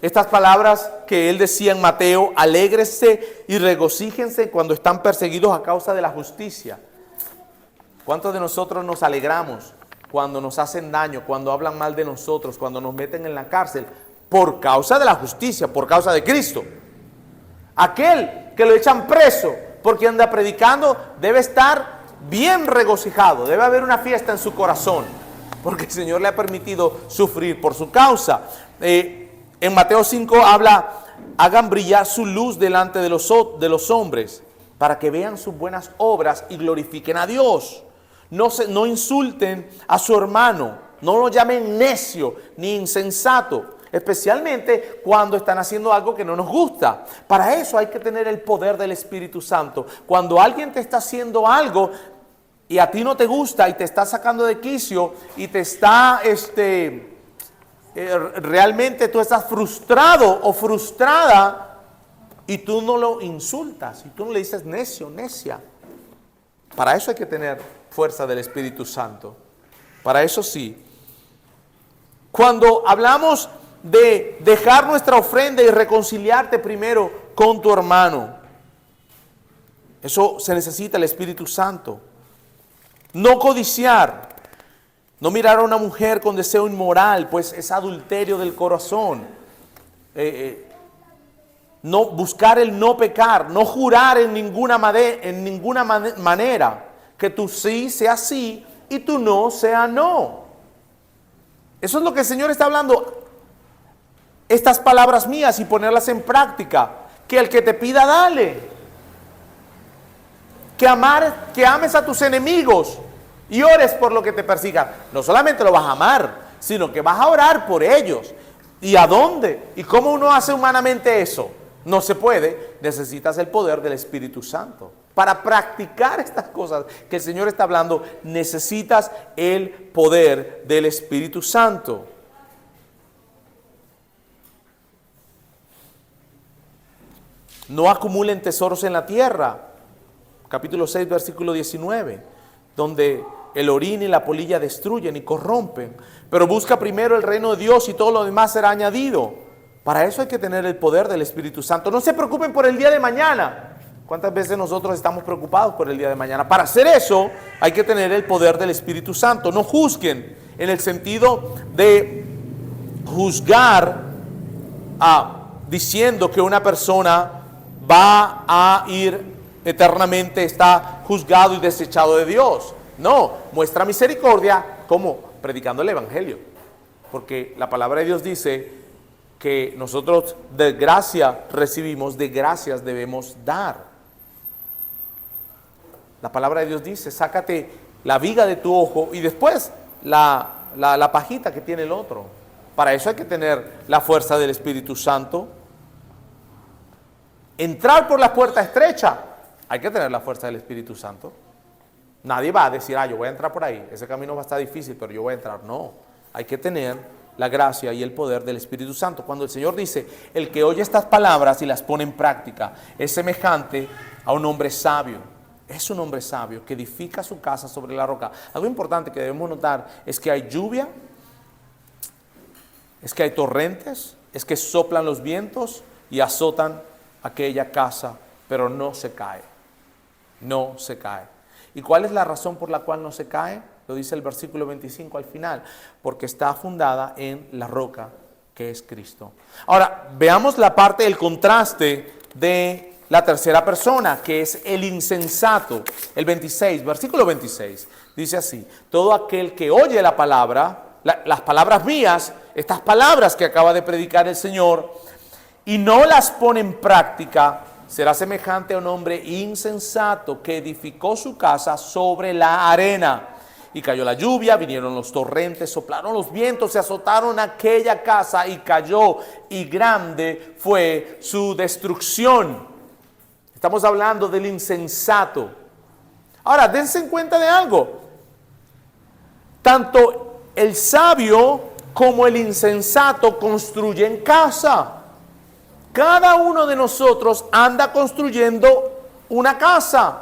estas palabras que él decía en Mateo, alégrense y regocíjense cuando están perseguidos a causa de la justicia. ¿Cuántos de nosotros nos alegramos cuando nos hacen daño, cuando hablan mal de nosotros, cuando nos meten en la cárcel? Por causa de la justicia, por causa de Cristo. Aquel que lo echan preso porque anda predicando debe estar bien regocijado, debe haber una fiesta en su corazón, porque el Señor le ha permitido sufrir por su causa. En Mateo 5 habla, hagan brillar su luz delante de los hombres, para que vean sus buenas obras y glorifiquen a Dios. No insulten a su hermano, no lo llamen necio ni insensato, especialmente cuando están haciendo algo que no nos gusta. Para eso hay que tener el poder del Espíritu Santo. Cuando alguien te está haciendo algo y a ti no te gusta y te está sacando de quicio y te está realmente tú estás frustrado o frustrada y tú no lo insultas y tú no le dices necio, necia. Para eso hay que tener fuerza del Espíritu Santo. Para eso sí. Cuando hablamos de dejar nuestra ofrenda y reconciliarte primero con tu hermano, eso se necesita el Espíritu Santo. No codiciar, no mirar a una mujer con deseo inmoral, pues es adulterio del corazón. No buscar el no pecar, no jurar en ninguna manera que tu sí sea sí y tu no sea no. Eso es lo que el Señor está hablando. Estas palabras mías y ponerlas en práctica. Que el que te pida, dale. Que ames a tus enemigos y ores por lo que te persigan. No solamente lo vas a amar, sino que vas a orar por ellos. ¿Y a dónde? ¿Y cómo uno hace humanamente eso? No se puede. Necesitas el poder del Espíritu Santo. Para practicar estas cosas que el Señor está hablando, necesitas el poder del Espíritu Santo. No acumulen tesoros en la tierra. Capítulo 6, versículo 19. Donde el orín y la polilla destruyen y corrompen. Pero busca primero el reino de Dios y todo lo demás será añadido. Para eso hay que tener el poder del Espíritu Santo. No se preocupen por el día de mañana. ¿Cuántas veces nosotros estamos preocupados por el día de mañana? Para hacer eso hay que tener el poder del Espíritu Santo. No juzguen en el sentido de juzgar diciendo que una persona va a ir eternamente, está juzgado y desechado de Dios. No, muestra misericordia, ¿cómo? Predicando el Evangelio. Porque la palabra de Dios dice que nosotros de gracia recibimos, de gracias debemos dar. La palabra de Dios dice, sácate la viga de tu ojo y después la pajita que tiene el otro. Para eso hay que tener la fuerza del Espíritu Santo. Entrar por la puerta estrecha, hay que tener la fuerza del Espíritu Santo. Nadie va a decir, yo voy a entrar por ahí, ese camino va a estar difícil, pero yo voy a entrar. No, hay que tener la gracia y el poder del Espíritu Santo. Cuando el Señor dice, el que oye estas palabras y las pone en práctica, es semejante a un hombre sabio. Es un hombre sabio que edifica su casa sobre la roca. Algo importante que debemos notar es que hay lluvia, es que hay torrentes, es que soplan los vientos y azotan aquella casa, pero no se cae. No se cae. ¿Y cuál es la razón por la cual no se cae? Lo dice el versículo 25 al final, porque está fundada en la roca que es Cristo. Ahora, veamos la parte, el contraste de la tercera persona, que es el insensato. El 26, versículo 26, dice así: todo aquel que oye la palabra, las palabras mías, estas palabras que acaba de predicar el Señor, y no las pone en práctica, será semejante a un hombre insensato que edificó su casa sobre la arena. Y cayó la lluvia, vinieron los torrentes, soplaron los vientos, se azotaron aquella casa y cayó, y grande fue su destrucción. Estamos hablando del insensato. Ahora, dense en cuenta de algo. Tanto el sabio como el insensato construyen casa. Cada uno de nosotros anda construyendo una casa,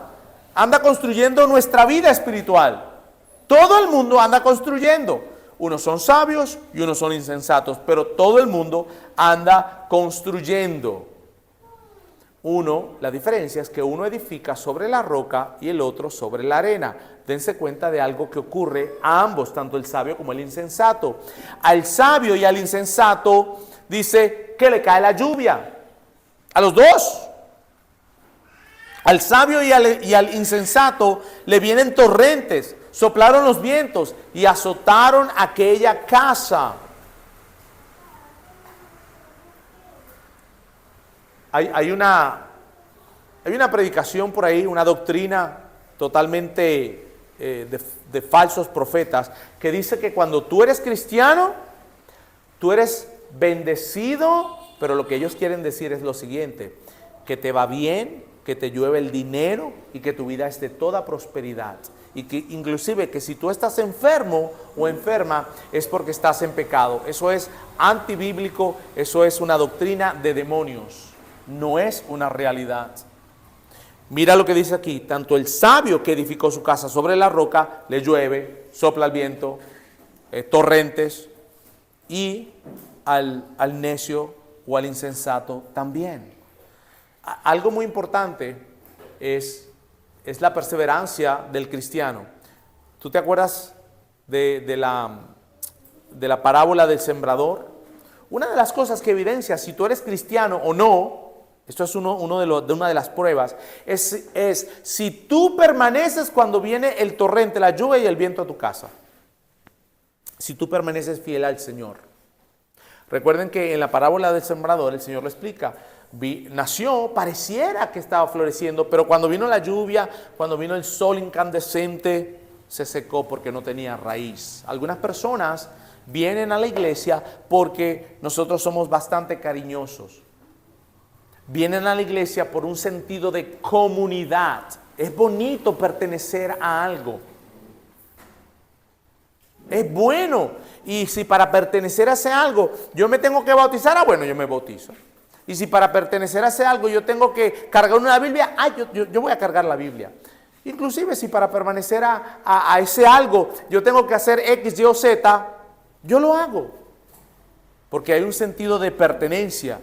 anda construyendo nuestra vida espiritual. Todo el mundo anda construyendo. Unos son sabios y unos son insensatos, pero todo el mundo anda construyendo. La diferencia es que uno edifica sobre la roca y el otro sobre la arena. Dense cuenta de algo que ocurre a ambos, tanto el sabio como el insensato. Al sabio y al insensato dice que le cae la lluvia. A los dos. Al sabio y al insensato le vienen torrentes, soplaron los vientos y azotaron aquella casa. hay una predicación por ahí, una doctrina totalmente de falsos profetas, que dice que cuando tú eres cristiano, tú eres bendecido, pero lo que ellos quieren decir es lo siguiente: que te va bien, que te llueve el dinero y que tu vida es de toda prosperidad. Y que inclusive que si tú estás enfermo o enferma es porque estás en pecado. Eso es antibíblico, eso es una doctrina de demonios, no es una realidad. Mira lo que dice aquí: tanto el sabio que edificó su casa sobre la roca, le llueve, sopla el viento, torrentes, y al necio o al insensato también. Algo muy importante es la perseverancia del cristiano. ¿Tú te acuerdas de la parábola del sembrador? Una de las cosas que evidencia si tú eres cristiano o no, esto es una de las pruebas, es si tú permaneces cuando viene el torrente, la lluvia y el viento a tu casa. Si tú permaneces fiel al Señor. Recuerden que en la parábola del sembrador el Señor lo explica. Nació, pareciera que estaba floreciendo, pero cuando vino la lluvia, cuando vino el sol incandescente, se secó porque no tenía raíz. Algunas personas vienen a la iglesia porque nosotros somos bastante cariñosos. Vienen a la iglesia por un sentido de comunidad. Es bonito pertenecer a algo. Es bueno. Y si para pertenecer a ese algo yo me tengo que bautizar, bueno, yo me bautizo. Y si para pertenecer a ese algo yo tengo que cargar una Biblia, yo voy a cargar la Biblia. Inclusive si para permanecer a ese algo yo tengo que hacer X, Y o Z, yo lo hago. Porque hay un sentido de pertenencia.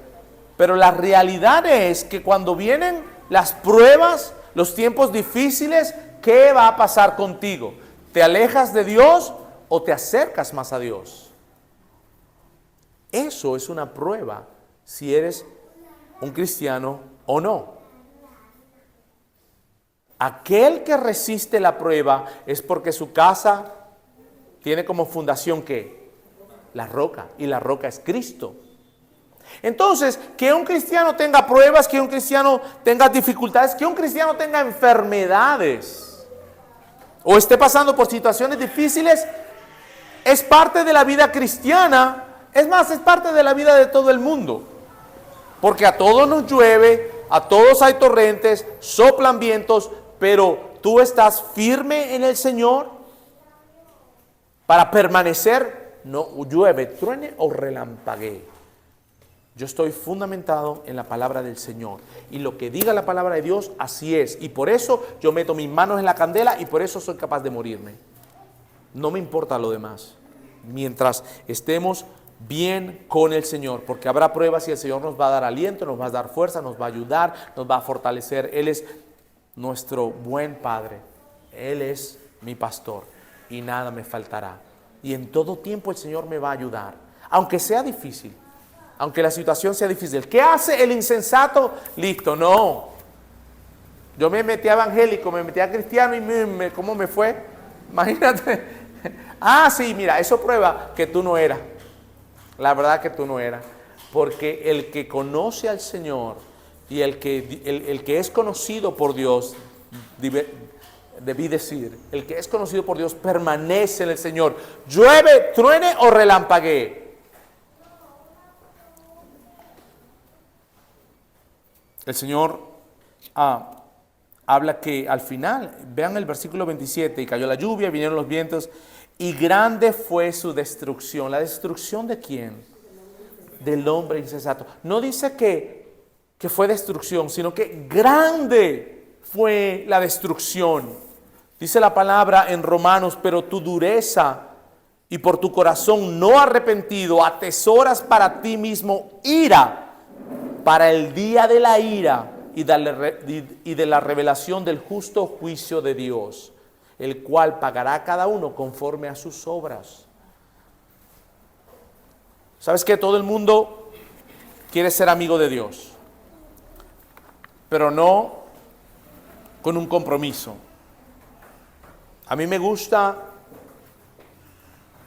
Pero la realidad es que cuando vienen las pruebas, los tiempos difíciles, ¿qué va a pasar contigo? ¿Te alejas de Dios o te acercas más a Dios? Eso es una prueba si eres un cristiano o no. Aquel que resiste la prueba es porque su casa tiene como fundación ¿qué? La roca, y la roca es Cristo. Entonces, que un cristiano tenga pruebas, que un cristiano tenga dificultades, que un cristiano tenga enfermedades o esté pasando por situaciones difíciles, es parte de la vida cristiana. Es más, es parte de la vida de todo el mundo. Porque a todos nos llueve, a todos hay torrentes, soplan vientos, pero tú estás firme en el Señor para permanecer, no llueve, truene o relampaguee. Yo estoy fundamentado en la palabra del Señor. Y lo que diga la palabra de Dios, así es. Y por eso yo meto mis manos en la candela y por eso soy capaz de morirme. No me importa lo demás. Mientras estemos bien con el Señor. Porque habrá pruebas y el Señor nos va a dar aliento, nos va a dar fuerza, nos va a ayudar, nos va a fortalecer. Él es nuestro buen Padre. Él es mi pastor. Y nada me faltará. Y en todo tiempo el Señor me va a ayudar. Aunque sea difícil. Aunque la situación sea difícil. ¿Qué hace el insensato? Listo, no. Yo me metí a evangélico, me metí a cristiano y ¿cómo me fue? Imagínate. Sí, mira, eso prueba que tú no eras. La verdad que tú no eras. Porque el que conoce al Señor y el que es conocido por Dios, debí decir, el que es conocido por Dios permanece en el Señor. Llueve, truene o relampaguee. El Señor habla que al final, vean el versículo 27, y cayó la lluvia, vinieron los vientos, y grande fue su destrucción. ¿La destrucción de quién? Del hombre insensato. No dice que fue destrucción, sino que grande fue la destrucción. Dice la palabra en Romanos: pero tu dureza y por tu corazón no arrepentido atesoras para ti mismo ira, para el día de la ira y de la revelación del justo juicio de Dios, el cual pagará a cada uno conforme a sus obras. ¿Sabes qué? Todo el mundo quiere ser amigo de Dios, pero no con un compromiso. A mí me gusta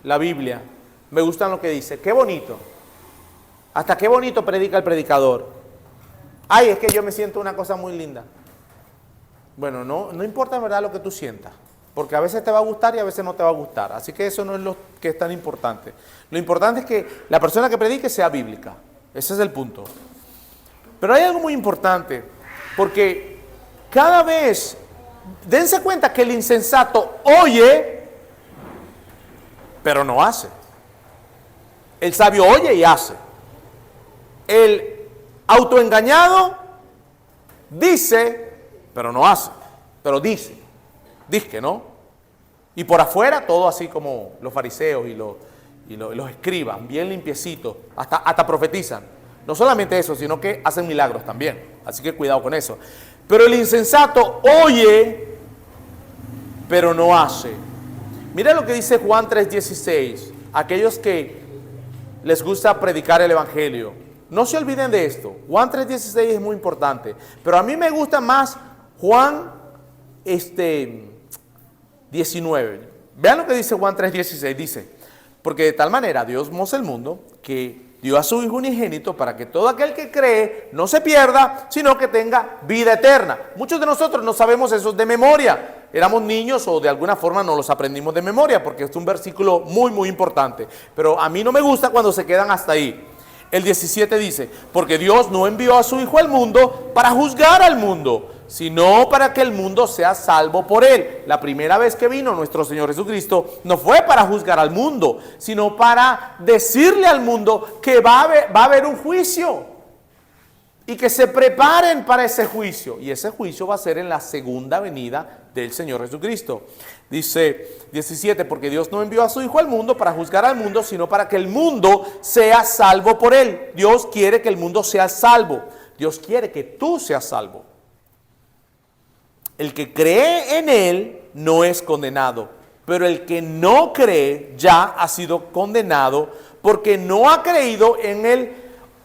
la Biblia, me gusta lo que dice. ¡Qué bonito! Hasta qué bonito predica el predicador. Ay, es que yo me siento una cosa muy linda. Bueno, no importa en verdad lo que tú sientas, porque a veces te va a gustar y a veces no te va a gustar. Así que eso no es lo que es tan importante. Lo importante es que la persona que predique sea bíblica. Ese es el punto. Pero hay algo muy importante, porque cada vez, dense cuenta que el insensato oye, pero no hace. El sabio oye y hace. El autoengañado dice, pero no hace. Pero dice, que ¿no? Y por afuera todo así como los fariseos y los escribas, bien limpiecitos, hasta profetizan. No solamente eso, sino que hacen milagros también. Así que cuidado con eso. Pero el insensato oye, pero no hace. Mira lo que dice Juan 3:16. Aquellos que les gusta predicar el evangelio, no se olviden de esto. Juan 3:16 es muy importante. Pero a mí me gusta más Juan 19. Vean lo que dice Juan 3:16. Dice, porque de tal manera Dios amó el mundo que dio a su Hijo unigénito para que todo aquel que cree no se pierda, sino que tenga vida eterna. Muchos de nosotros no sabemos eso de memoria. Éramos niños o de alguna forma no los aprendimos de memoria, porque es un versículo muy, muy importante. Pero a mí no me gusta cuando se quedan hasta ahí. El 17 dice, porque Dios no envió a su Hijo al mundo para juzgar al mundo, sino para que el mundo sea salvo por él. La primera vez que vino nuestro Señor Jesucristo no fue para juzgar al mundo, sino para decirle al mundo que va a haber un juicio y que se preparen para ese juicio. Y ese juicio va a ser en la segunda venida del Señor Jesucristo. Dice 17, porque Dios no envió a su Hijo al mundo para juzgar al mundo, sino para que el mundo sea salvo por él. Dios quiere que el mundo sea salvo. Dios quiere que tú seas salvo. El que cree en él no es condenado, pero el que no cree ya ha sido condenado porque no ha creído en el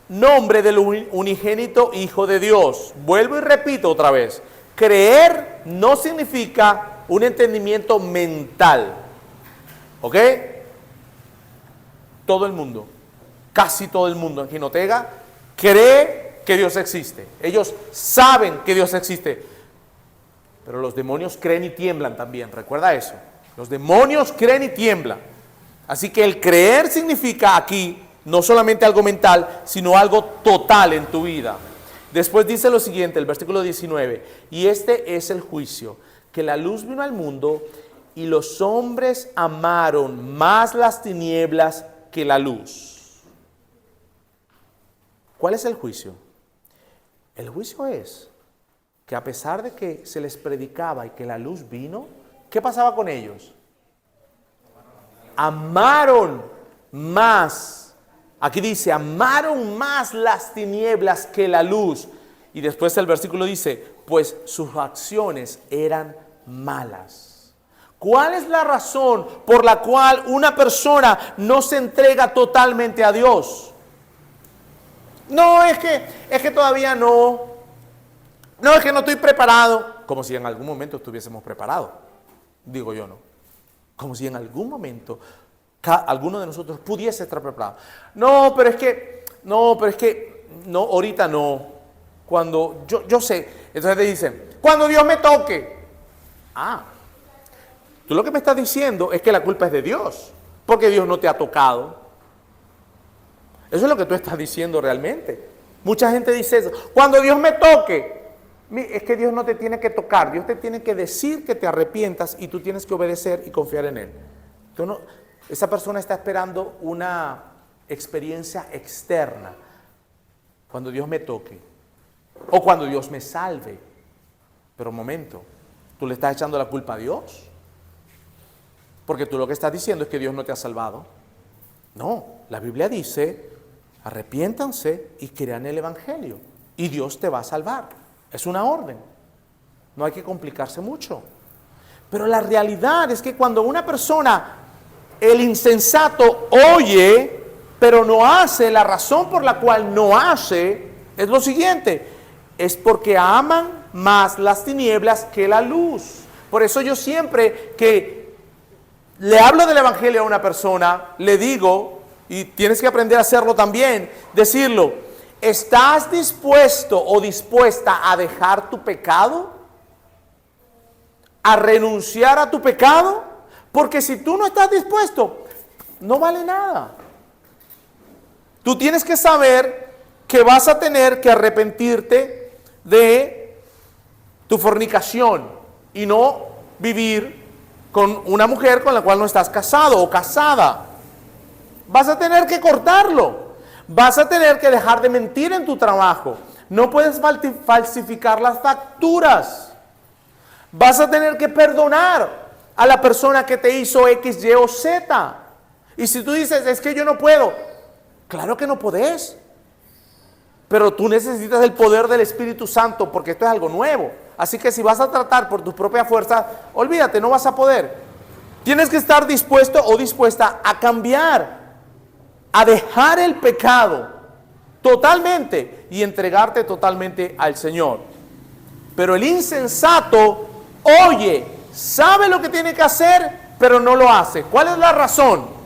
nombre del unigénito Hijo de Dios. Vuelvo y repito otra vez. Creer no significa un entendimiento mental. ¿Ok? Todo el mundo, casi todo el mundo en Jinotega cree que Dios existe. Ellos saben que Dios existe. Pero los demonios creen y tiemblan también, recuerda eso. Los demonios creen y tiemblan. Así que el creer significa aquí no solamente algo mental, sino algo total en tu vida. Después dice lo siguiente, el versículo 19, y este es el juicio, que la luz vino al mundo y los hombres amaron más las tinieblas que la luz. ¿Cuál es el juicio? El juicio es que a pesar de que se les predicaba y que la luz vino, ¿qué pasaba con ellos? Amaron más. Aquí dice, amaron más las tinieblas que la luz. Y después el versículo dice, pues sus acciones eran malas. ¿Cuál es la razón por la cual una persona no se entrega totalmente a Dios? No, es que todavía no. No, es que no estoy preparado. Como si en algún momento estuviésemos preparados. Digo yo, no. Como si en algún momento alguno de nosotros pudiese estar preparado. No, pero es que, no, ahorita no. Cuando, yo sé. Entonces te dicen, cuando Dios me toque. Tú lo que me estás diciendo es que la culpa es de Dios. Porque Dios no te ha tocado. Eso es lo que tú estás diciendo realmente. Mucha gente dice eso. Cuando Dios me toque. Es que Dios no te tiene que tocar, Dios te tiene que decir que te arrepientas y tú tienes que obedecer y confiar en Él. Esa persona está esperando una experiencia externa, cuando Dios me toque o cuando Dios me salve. Pero un momento, ¿tú le estás echando la culpa a Dios? Porque tú lo que estás diciendo es que Dios no te ha salvado. No, la Biblia dice, arrepiéntanse y crean el Evangelio y Dios te va a salvar. Es una orden, no hay que complicarse mucho. Pero la realidad es que cuando una persona, el insensato, oye, pero no hace, la razón por la cual no hace es lo siguiente, es porque aman más las tinieblas que la luz. Por eso yo siempre que le hablo del Evangelio a una persona, le digo, y tienes que aprender a hacerlo también, decirlo, ¿Estás dispuesto o dispuesta a dejar tu pecado? ¿A renunciar a tu pecado? Porque si tú no estás dispuesto, no vale nada. Tú tienes que saber que vas a tener que arrepentirte de tu fornicación y no vivir con una mujer con la cual no estás casado o casada. Vas a tener que cortarlo. Vas a tener que dejar de mentir en tu trabajo. No puedes falsificar las facturas. Vas a tener que perdonar a la persona que te hizo X, Y o Z. Y si tú dices, es que yo no puedo, claro que no podés. Pero tú necesitas el poder del Espíritu Santo porque esto es algo nuevo. Así que si vas a tratar por tu propia fuerza, olvídate, no vas a poder. Tienes que estar dispuesto o dispuesta a cambiar, a dejar el pecado totalmente y entregarte totalmente al Señor. Pero el insensato oye, sabe lo que tiene que hacer, pero no lo hace. ¿Cuál es la razón?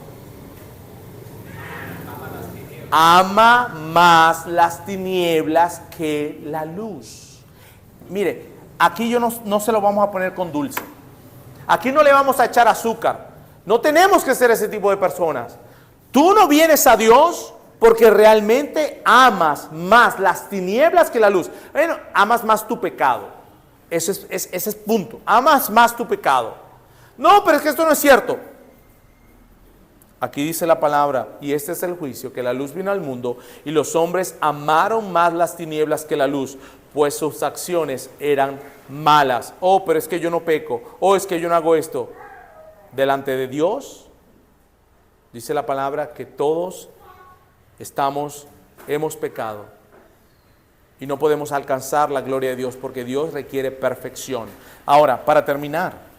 Ama más las tinieblas que la luz. Mire, aquí yo no se lo vamos a poner con dulce. Aquí no le vamos a echar azúcar. No tenemos que ser ese tipo de personas. Tú no vienes a Dios porque realmente amas más las tinieblas que la luz. Bueno, amas más tu pecado. Ese es punto. Amas más tu pecado. No, pero es que esto no es cierto. Aquí dice la palabra, y este es el juicio, que la luz vino al mundo y los hombres amaron más las tinieblas que la luz, pues sus acciones eran malas. Oh, pero es que yo no peco. Oh, es que yo no hago esto. Delante de Dios, dice la palabra que todos hemos pecado y no podemos alcanzar la gloria de Dios porque Dios requiere perfección. Ahora, para terminar,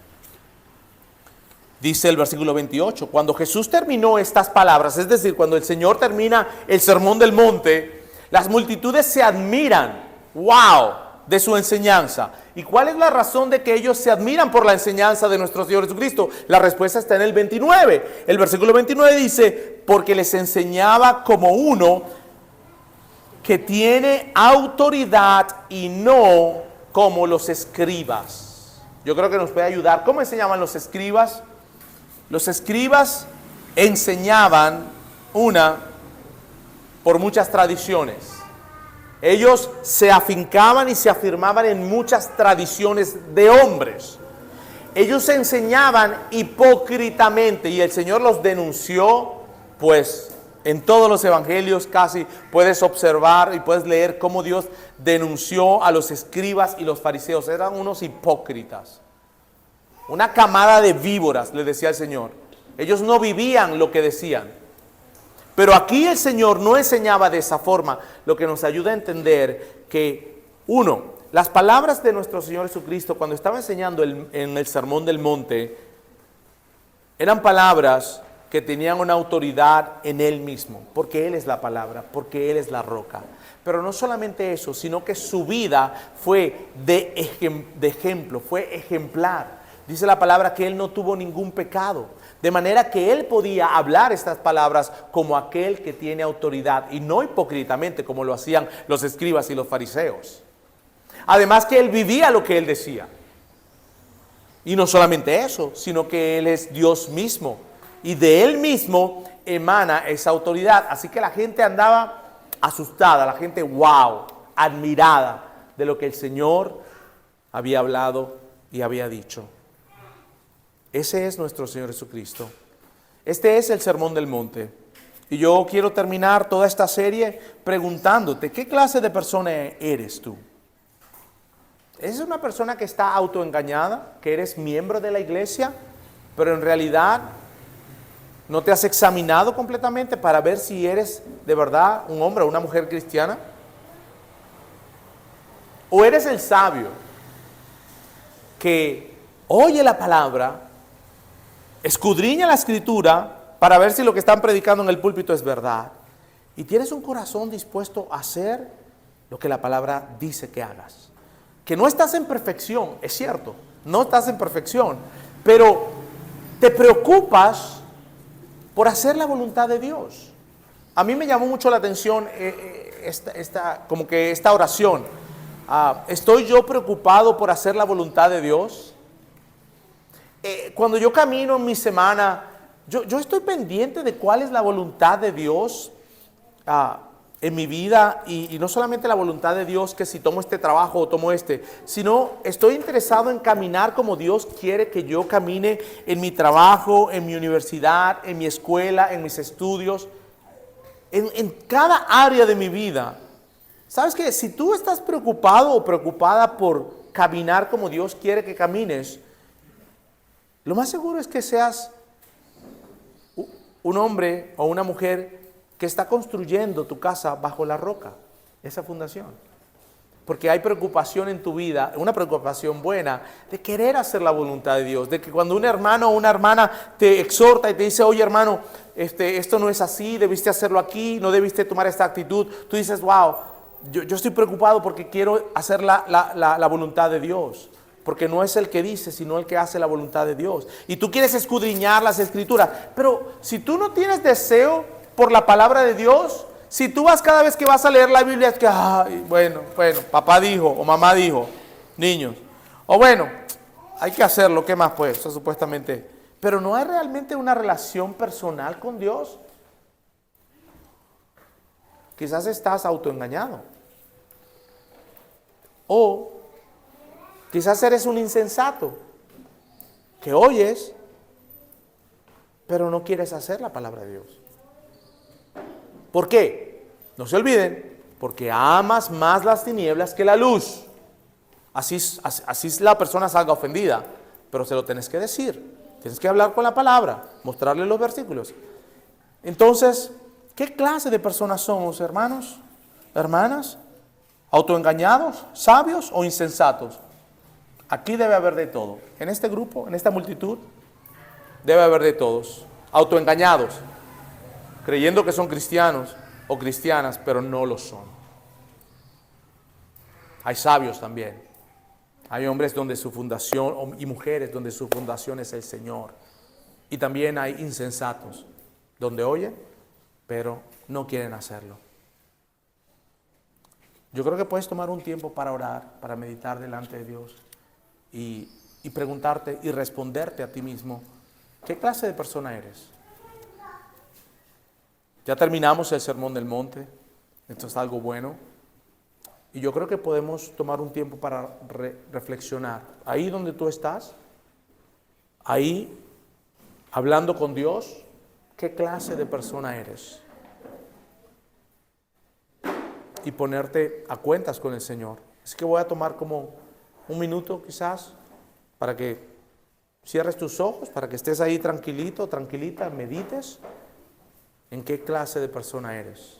dice el versículo 28, cuando Jesús terminó estas palabras, es decir, cuando el Señor termina el sermón del monte, las multitudes se admiran, wow, de su enseñanza. ¿Y cuál es la razón de que ellos se admiran por la enseñanza de nuestro Señor Jesucristo? La respuesta está en el 29. El versículo 29 dice, porque les enseñaba como uno que tiene autoridad y no como los escribas. Yo creo que nos puede ayudar. ¿Cómo enseñaban los escribas? Los escribas enseñaban por muchas tradiciones. Ellos se afincaban y se afirmaban en muchas tradiciones de hombres. Ellos enseñaban hipócritamente y el Señor los denunció, pues en todos los evangelios casi puedes observar y puedes leer cómo Dios denunció a los escribas y los fariseos. Eran unos hipócritas, una camada de víboras, le decía el Señor. Ellos no vivían lo que decían. Pero aquí el Señor no enseñaba de esa forma, lo que nos ayuda a entender que, las palabras de nuestro Señor Jesucristo cuando estaba enseñando en el Sermón del Monte, eran palabras que tenían una autoridad en Él mismo, porque Él es la palabra, porque Él es la roca. Pero no solamente eso, sino que su vida fue de ejemplo, fue ejemplar. Dice la palabra que Él no tuvo ningún pecado. De manera que Él podía hablar estas palabras como aquel que tiene autoridad y no hipócritamente como lo hacían los escribas y los fariseos. Además que Él vivía lo que Él decía. Y no solamente eso, sino que Él es Dios mismo. Y de Él mismo emana esa autoridad. Así que la gente andaba asustada, la gente wow, admirada de lo que el Señor había hablado y había dicho. Ese es nuestro Señor Jesucristo. Este es el Sermón del Monte. Y yo quiero terminar toda esta serie preguntándote, ¿qué clase de persona eres tú? ¿Eres una persona que está autoengañada, que eres miembro de la iglesia, pero en realidad no te has examinado completamente para ver si eres de verdad un hombre o una mujer cristiana? ¿O eres el sabio que oye la palabra, escudriña la escritura para ver si lo que están predicando en el púlpito es verdad, y tienes un corazón dispuesto a hacer lo que la palabra dice que hagas? Que no estás en perfección, es cierto, no estás en perfección, pero te preocupas por hacer la voluntad de Dios. A mí me llamó mucho la atención como que esta oración. ¿Estoy yo preocupado por hacer la voluntad de Dios? Cuando yo camino en mi semana, yo estoy pendiente de cuál es la voluntad de Dios en mi vida, y no solamente la voluntad de Dios, que si tomo este trabajo o tomo sino estoy interesado en caminar como Dios quiere que yo camine en mi trabajo, en mi universidad, en mi escuela, en mis estudios, en cada área de mi vida. ¿Sabes qué? Si tú estás preocupado o preocupada por caminar como Dios quiere que camines, lo más seguro es que seas un hombre o una mujer que está construyendo tu casa bajo la roca, esa fundación. Porque hay preocupación en tu vida, una preocupación buena, de querer hacer la voluntad de Dios, de que cuando un hermano o una hermana te exhorta y te dice, oye hermano, esto no es así, debiste hacerlo aquí, no debiste tomar esta actitud, tú dices, wow, yo estoy preocupado porque quiero hacer la voluntad de Dios. Porque no es el que dice, sino el que hace la voluntad de Dios. Y tú quieres escudriñar las Escrituras, pero si tú no tienes deseo por la palabra de Dios, si tú vas cada vez que vas a leer la Biblia, es que, bueno, papá dijo o mamá dijo, niños, o bueno, hay que hacerlo, ¿qué más pues? Eso supuestamente, pero no hay realmente una relación personal con Dios. Quizás estás autoengañado, o quizás eres un insensato que oyes, pero no quieres hacer la palabra de Dios. ¿Por qué? No se olviden, porque amas más las tinieblas que la luz. Así la persona salga ofendida, pero se lo tienes que decir. Tienes que hablar con la palabra, mostrarle los versículos. Entonces, ¿qué clase de personas somos, hermanos? ¿Hermanas? ¿Autoengañados, sabios o insensatos? Aquí debe haber de todo. En este grupo, en esta multitud, debe haber de todos. Autoengañados, creyendo que son cristianos o cristianas, pero no lo son. Hay sabios también. Hay hombres donde su fundación, y mujeres donde su fundación es el Señor. Y también hay insensatos, donde oyen, pero no quieren hacerlo. Yo creo que puedes tomar un tiempo para orar, para meditar delante de Dios y preguntarte y responderte a ti mismo, ¿qué clase de persona eres? Ya terminamos el Sermón del Monte, esto es algo bueno, y yo creo que podemos tomar un tiempo para reflexionar. Ahí donde tú estás, ahí hablando con Dios, ¿qué clase de persona eres? Y ponerte a cuentas con el Señor. Así que voy a tomar como un minuto quizás para que cierres tus ojos, para que estés ahí tranquilito, tranquilita, medites en qué clase de persona eres.